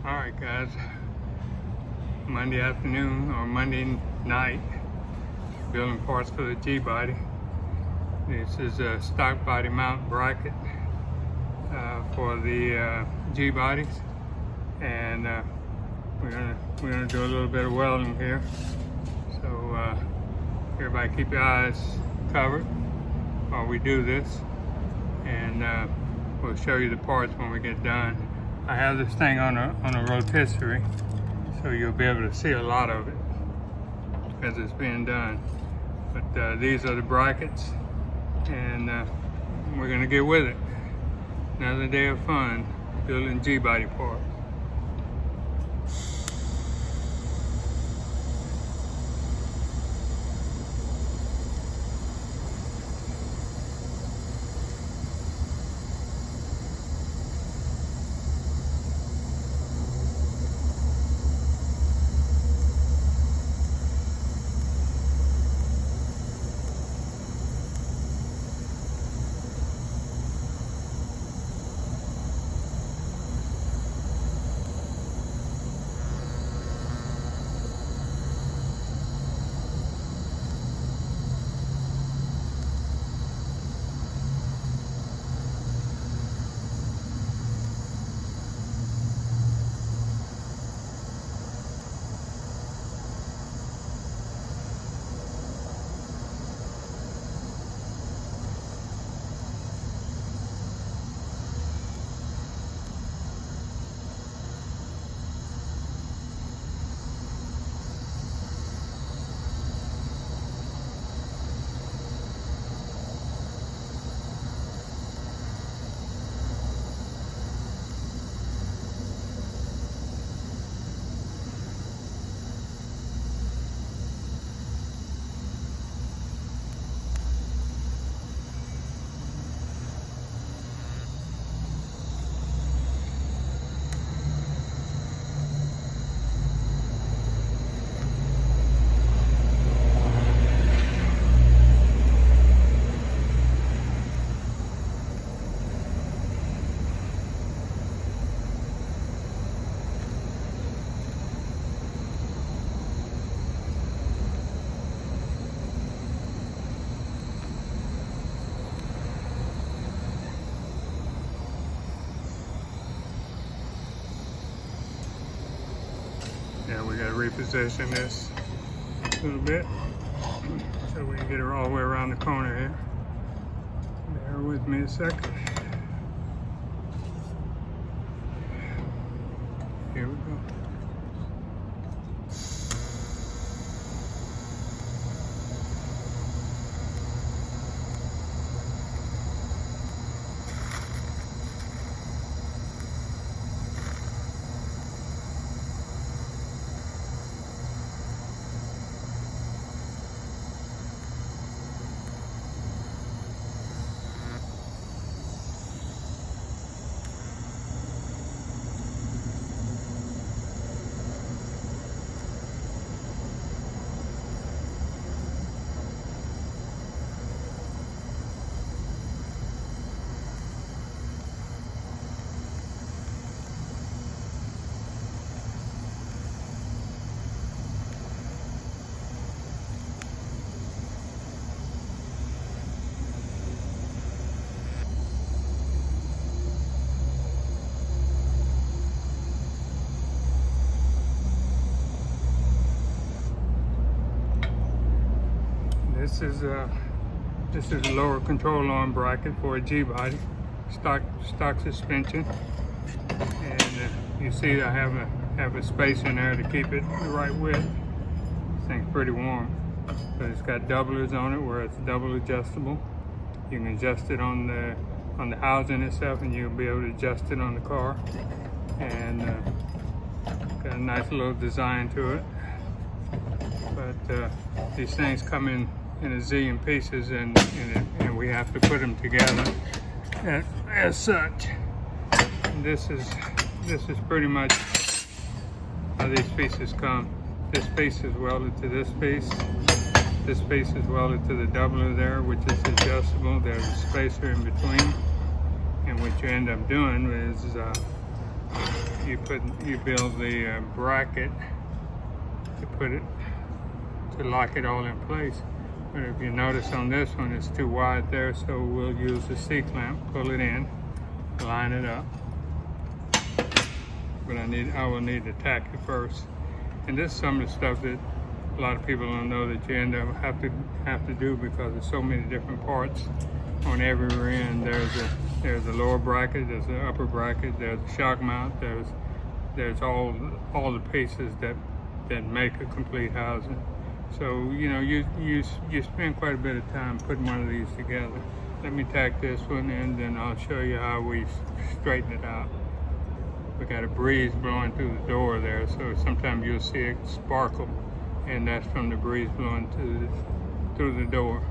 Alright guys, Monday afternoon or Monday night, building parts for the G-body. This is a stock body mount bracket for the G-bodies, and we're gonna do a little bit of welding here. So everybody keep your eyes covered while we do this, and we'll show you the parts when we get done. I have this thing on a rotisserie, so you'll be able to see a lot of it as it's being done. But these are the brackets, and we're gonna get with it. Another day of fun building G-body parts. Yeah, we gotta reposition this a little bit so we can get her all the way around the corner here. Bear with me a second. Here we go. This is a lower control arm bracket for a G-body, stock suspension, and you see I have a space in there to keep it the right width. This thing's pretty warm, but it's got doublers on it where it's double adjustable. You can adjust it on the housing itself, and you'll be able to adjust it on the car. And got a nice little design to it. But these things come in a zillion pieces, and we have to put them together as such. And this is pretty much how these pieces come. This piece is welded to this piece. This piece is welded to the doubler there, which is adjustable. There's a spacer in between. And what you end up doing is you build the bracket to lock it all in place. But if you notice on this one, it's too wide there, so we'll use the C-clamp, pull it in, line it up. But I will need to tack it first. And this is some of the stuff that a lot of people don't know that you end up have to do, because there's so many different parts on every rear end. There's a lower bracket, there's an upper bracket, there's a shock mount, there's all the pieces that make a complete housing. So you spend quite a bit of time putting one of these together. Let me tack this one in, then I'll show you how we straighten it out. We got a breeze blowing through the door there, so sometimes you'll see it sparkle, and that's from the breeze blowing through the door.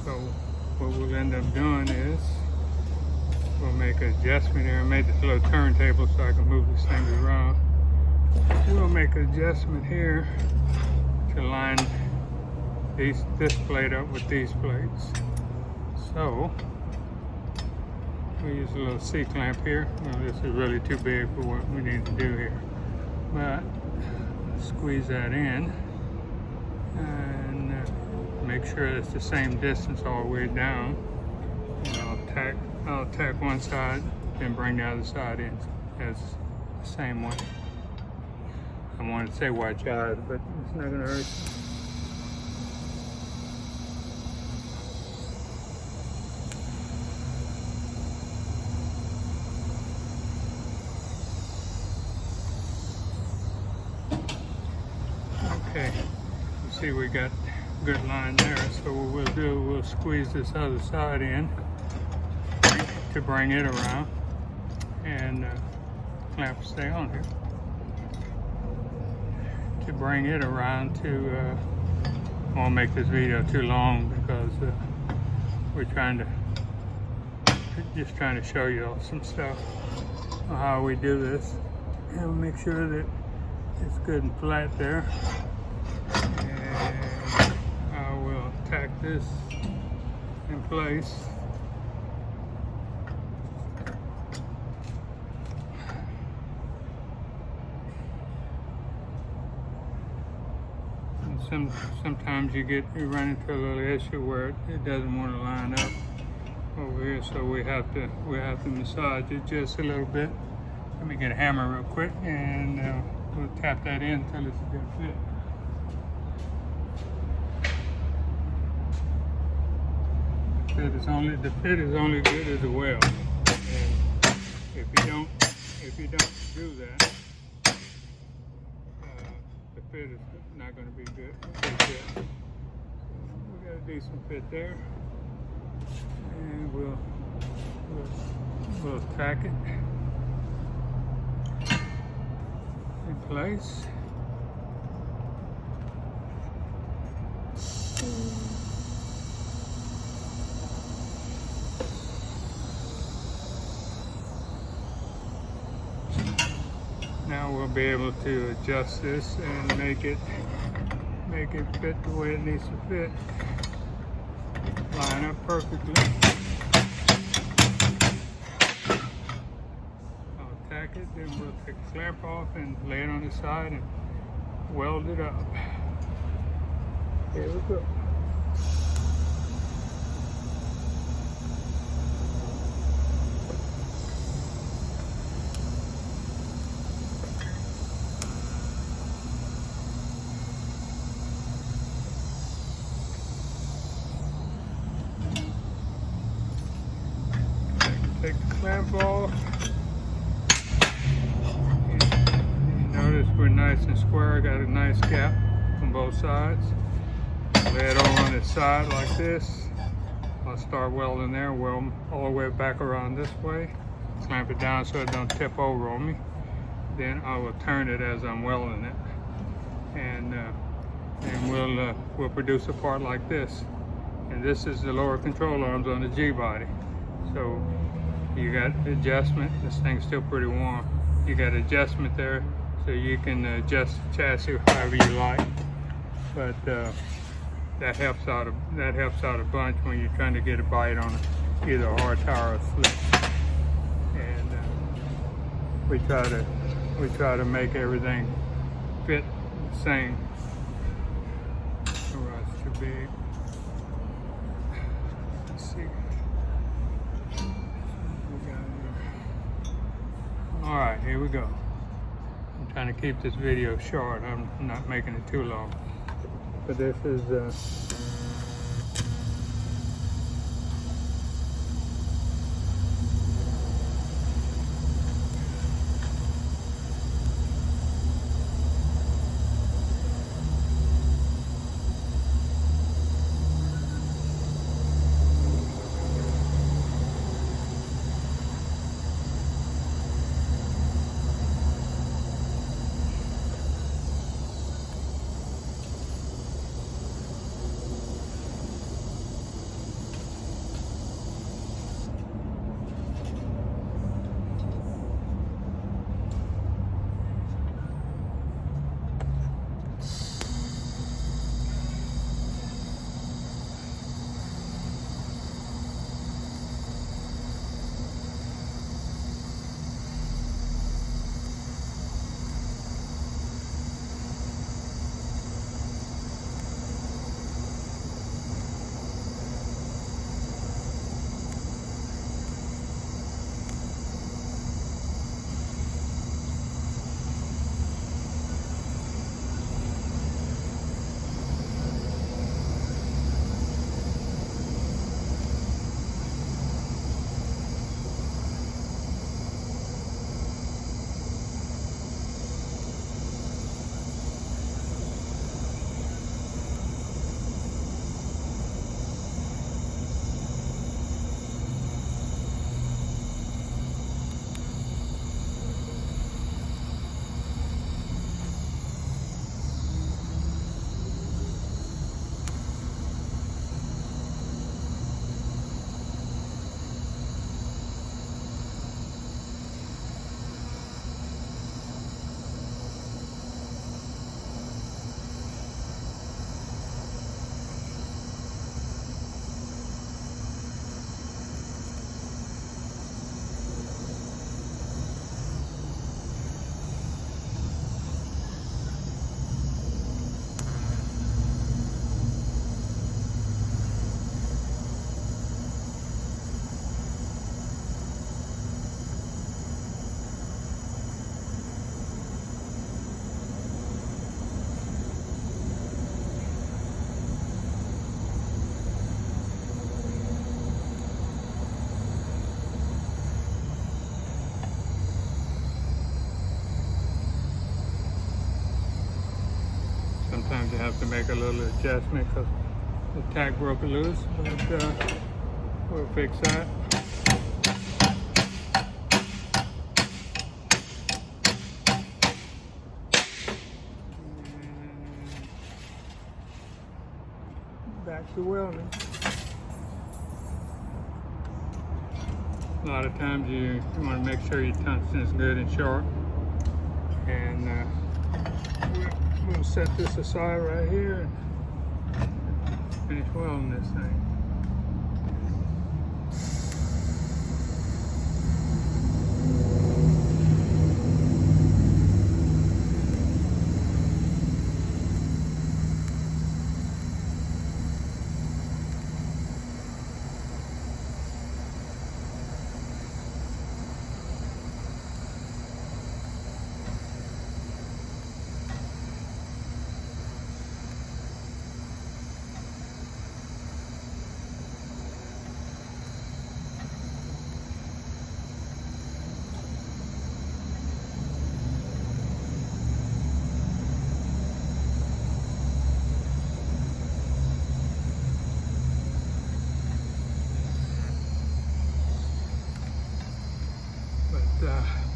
So what we'll end up doing is we'll make an adjustment here. I made this little turntable so I can move this thing around. We'll make an adjustment here to line this plate up with these plates. So we use a little C-clamp here. Well, this is really too big for what we need to do here. But squeeze that in and make sure it's the same distance all the way down. And I'll tack one side, then bring the other side in as the same way. I wanted to say watch out, but it's not gonna hurt you. Okay, you see we got good line there, so what we'll do, we'll squeeze this other side in to bring it around, and clamp will stay on here to bring it around to I won't make this video too long because we're just trying to show you all some stuff on how we do this, and we'll make sure that it's good and flat there. And I will tack this in place. And sometimes you run into a little issue where it doesn't want to line up over here, so we have to massage it just a little bit. Let me get a hammer real quick, and we'll tap that in until it's a good fit. The fit is only good as a weld. And if you don't do that, the fit is not going to be good. So we got a decent fit there, and we'll tack it in place. Now we'll be able to adjust this and make it fit the way it needs to fit. Line up perfectly. I'll tack it, then we'll take the clamp off and lay it on the side and weld it up. Here we go. Take the clamp off. You notice we're nice and square. I got a nice gap on both sides. Lay it over on the side like this. I'll start welding there, weld all the way back around this way. Clamp it down so it don't tip over on me. Then I will turn it as I'm welding it. And we'll produce a part like this. And this is the lower control arms on the G-body. So you got adjustment. This thing's still pretty warm. You got adjustment there, so you can adjust the chassis however you like. But that helps out a bunch when you're trying to get a bite on either a hard tire or a slick. And we try to make everything fit the same. The rod's too big. Let's see. All right, here we go. I'm trying to keep this video short. I'm not making it too long. But this is sometimes you have to make a little adjustment because the tack broke loose, but we'll fix that. And back to welding. A lot of times you want to make sure your tungsten is good and sharp. And we'll set this aside right here and finish welding this thing.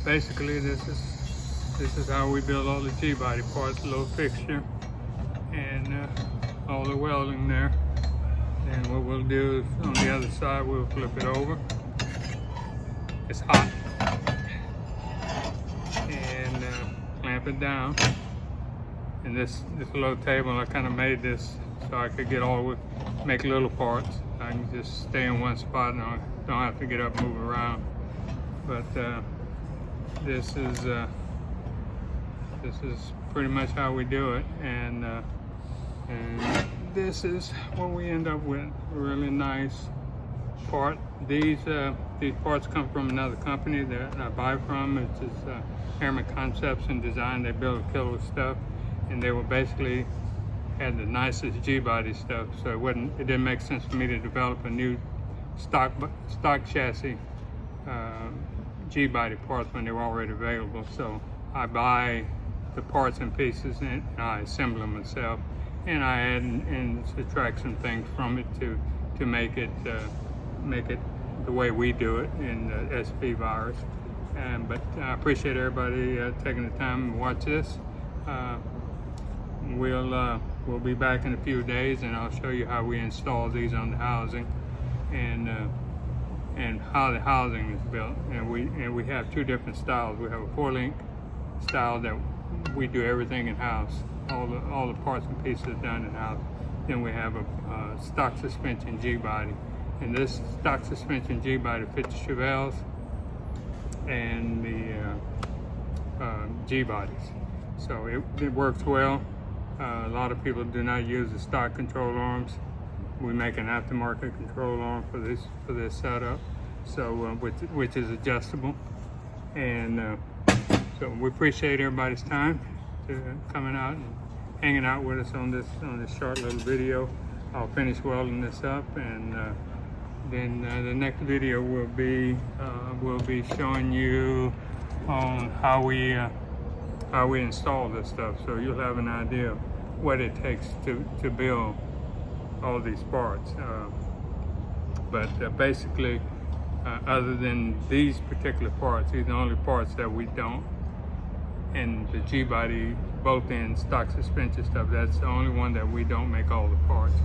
Basically, this is how we build all the G-body parts, a little fixture, and all the welding there. And we'll what we'll do is on the other side, we'll flip it over. It's hot. And clamp it down. And this little table, I kind of made this so I could get make little parts. I can just stay in one spot and I don't have to get up and move around. But this is pretty much how we do it, and this is what we end up with. A really nice part. These parts come from another company that I buy from. It's just Harriman Concepts and Design. They build a killer stuff, and they were basically had the nicest G-body stuff. So it didn't make sense for me to develop a new stock chassis G-body parts when they were already available. So I buy the parts and pieces and I assemble them myself, and I add and subtract some things from it to make it the way we do it in the SP virus. But I appreciate everybody taking the time to watch this. We'll be back in a few days, and I'll show you how we install these on the housing and how the housing is built. And we have two different styles. We have a 4-link style that we do everything in house, all the parts and pieces done in house. Then we have a stock suspension G-body, and this stock suspension G-body fits the Chevelles and the G-bodies, so it works well. A lot of people do not use the stock control arms. We make an aftermarket control arm for this setup, so which is adjustable. And so we appreciate everybody's time to coming out and hanging out with us on this short little video. I'll finish welding this up, and then the next video will be showing you on how we install this stuff, so you'll have an idea of what it takes to build all these parts. But basically, other than these particular parts, these are the only parts that we don't. And the G-body, both in stock suspension stuff, that's the only one that we don't make all the parts.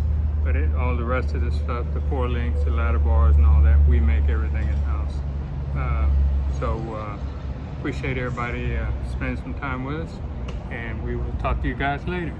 But all the rest of the stuff, the 4 links, the ladder bars and all that, we make everything in-house. Appreciate everybody spending some time with us, and we will talk to you guys later.